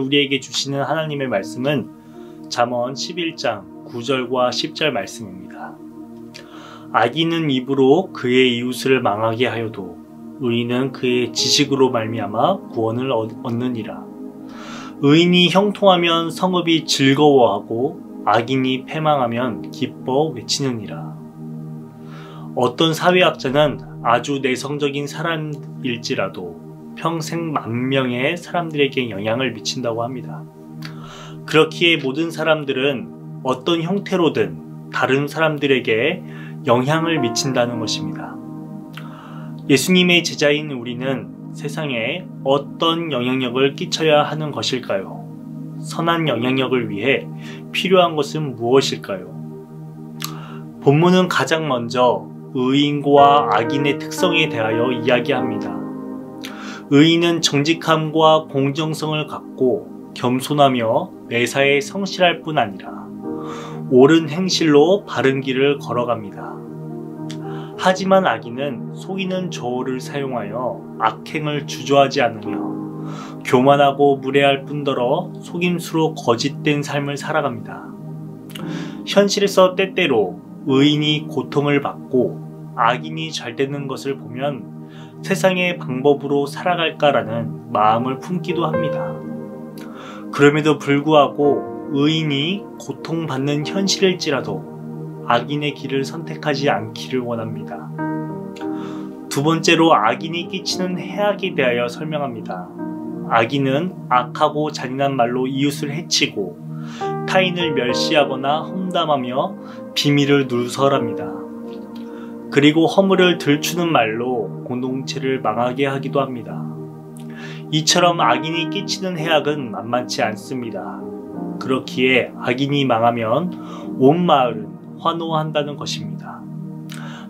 우리에게 주시는 하나님의 말씀은 잠언 11장 9절과 10절 말씀입니다. 악인은 입으로 그의 이웃을 망하게 하여도 의인은 그의 지식으로 말미암아 구원을 얻느니라. 의인이 형통하면 성읍이 즐거워하고 악인이 패망하면 기뻐 외치느니라. 어떤 사회학자는 아주 내성적인 사람일지라도 평생 만 명의 사람들에게 영향을 미친다고 합니다. 그렇기에 모든 사람들은 어떤 형태로든 다른 사람들에게 영향을 미친다는 것입니다. 예수님의 제자인 우리는 세상에 어떤 영향력을 끼쳐야 하는 것일까요? 선한 영향력을 위해 필요한 것은 무엇일까요? 본문은 가장 먼저 의인과 악인의 특성에 대하여 이야기합니다. 의인은 정직함과 공정성을 갖고 겸손하며 매사에 성실할 뿐 아니라 옳은 행실로 바른 길을 걸어갑니다. 하지만 악인은 속이는 저울을 사용하여 악행을 주저하지 않으며 교만하고 무례할 뿐더러 속임수로 거짓된 삶을 살아갑니다. 현실에서 때때로 의인이 고통을 받고 악인이 잘 되는 것을 보면 세상의 방법으로 살아갈까라는 마음을 품기도 합니다. 그럼에도 불구하고 의인이 고통받는 현실일지라도 악인의 길을 선택하지 않기를 원합니다. 두 번째로 악인이 끼치는 해악에 대하여 설명합니다. 악인은 악하고 잔인한 말로 이웃을 해치고 타인을 멸시하거나 험담하며 비밀을 누설합니다. 그리고 허물을 들추는 말로 공동체를 망하게 하기도 합니다. 이처럼 악인이 끼치는 해악은 만만치 않습니다. 그렇기에 악인이 망하면 온 마을은 환호한다는 것입니다.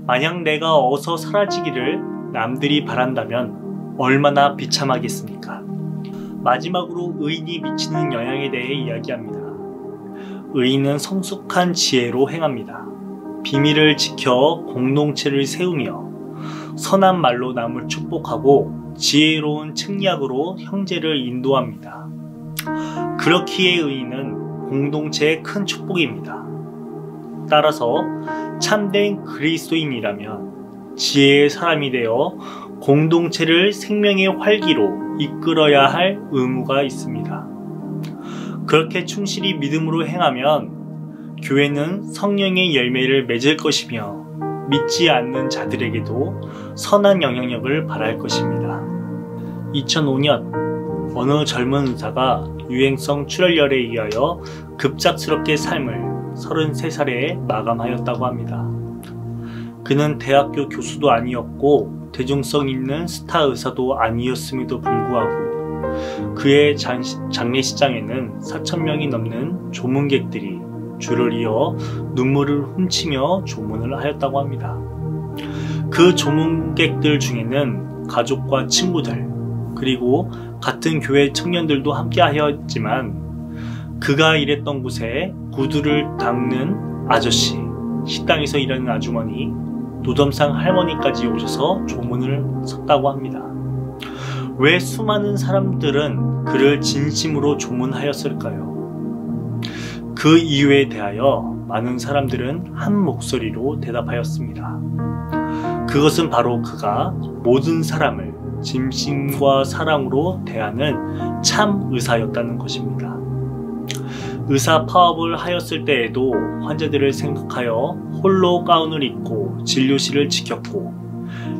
만약 내가 어서 사라지기를 남들이 바란다면 얼마나 비참하겠습니까? 마지막으로 의인이 미치는 영향에 대해 이야기합니다. 의인은 성숙한 지혜로 행합니다. 비밀을 지켜 공동체를 세우며 선한 말로 남을 축복하고 지혜로운 책략으로 형제를 인도합니다. 그렇기에 의인은 공동체의 큰 축복입니다. 따라서 참된 그리스도인이라면 지혜의 사람이 되어 공동체를 생명의 활기로 이끌어야 할 의무가 있습니다. 그렇게 충실히 믿음으로 행하면 교회는 성령의 열매를 맺을 것이며 믿지 않는 자들에게도 선한 영향력을 발할 것입니다. 2005년 어느 젊은 의사가 유행성 출혈열에 의하여 급작스럽게 삶을 33살에 마감하였다고 합니다. 그는 대학교 교수도 아니었고 대중성 있는 스타 의사도 아니었음에도 불구하고 그의 장례식장에는 4,000명이 넘는 조문객들이 줄을 이어 눈물을 훔치며 조문을 하였다고 합니다. 그 조문객들 중에는 가족과 친구들 그리고 같은 교회 청년들도 함께 하였지만 그가 일했던 곳에 구두를 닦는 아저씨, 식당에서 일하는 아주머니, 노점상 할머니까지 오셔서 조문을 섰다고 합니다. 왜 수많은 사람들은 그를 진심으로 조문하였을까요? 그 이유에 대하여 많은 사람들은 한 목소리로 대답하였습니다. 그것은 바로 그가 모든 사람을 진심과 사랑으로 대하는 참 의사였다는 것입니다. 의사 파업을 하였을 때에도 환자들을 생각하여 홀로 가운을 입고 진료실을 지켰고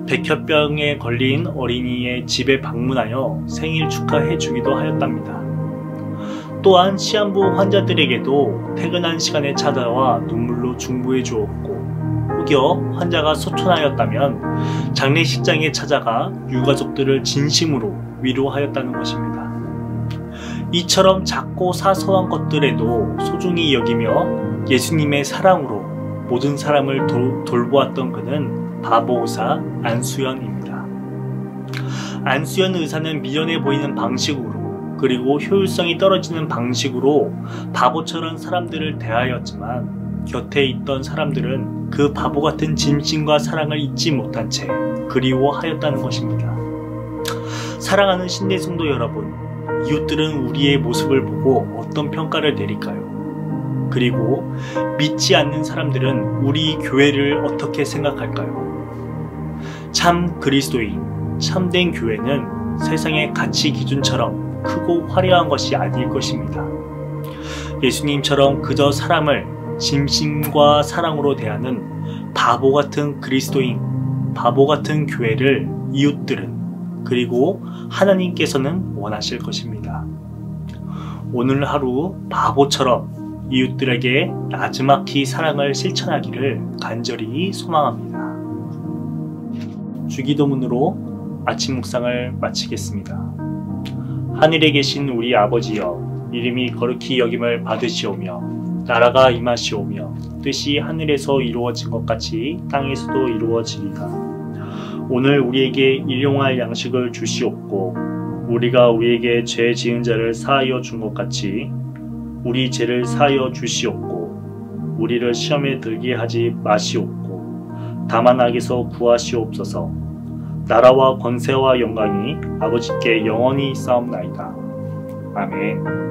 백혈병에 걸린 어린이의 집에 방문하여 생일 축하해 주기도 하였답니다. 또한 시한부 환자들에게도 퇴근한 시간에 찾아와 눈물로 중보해 주었고 혹여 환자가 소천하였다면 장례식장에 찾아가 유가족들을 진심으로 위로하였다는 것입니다. 이처럼 작고 사소한 것들에도 소중히 여기며 예수님의 사랑으로 모든 사람을 돌보았던 그는 바보 의사 안수연입니다. 안수연 의사는 미련해 보이는 방식으로 그리고 효율성이 떨어지는 방식으로 바보처럼 사람들을 대하였지만 곁에 있던 사람들은 그 바보 같은 진심과 사랑을 잊지 못한 채 그리워하였다는 것입니다. 사랑하는 신대 성도 여러분, 이웃들은 우리의 모습을 보고 어떤 평가를 내릴까요? 그리고 믿지 않는 사람들은 우리 교회를 어떻게 생각할까요? 참 그리스도인, 참된 교회는 세상의 가치 기준처럼 크고 화려한 것이 아닐 것입니다. 예수님처럼 그저 사람을 진심과 사랑으로 대하는 바보 같은 그리스도인, 바보 같은 교회를 이웃들은, 그리고 하나님께서는 원하실 것입니다. 오늘 하루 바보처럼 이웃들에게 나지막히 사랑을 실천하기를 간절히 소망합니다. 주기도문으로 아침 묵상을 마치겠습니다. 하늘에 계신 우리 아버지여, 이름이 거룩히 여김을 받으시오며 나라가 임하시오며 뜻이 하늘에서 이루어진 것 같이 땅에서도 이루어지리다. 오늘 우리에게 일용할 양식을 주시옵고 우리가 우리에게 죄 지은 자를 사하여 준 것 같이 우리 죄를 사하여 주시옵고 우리를 시험에 들게 하지 마시옵고 다만 악에서 구하시옵소서. 나라와 권세와 영광이 아버지께 영원히 있사옵나이다. 아멘.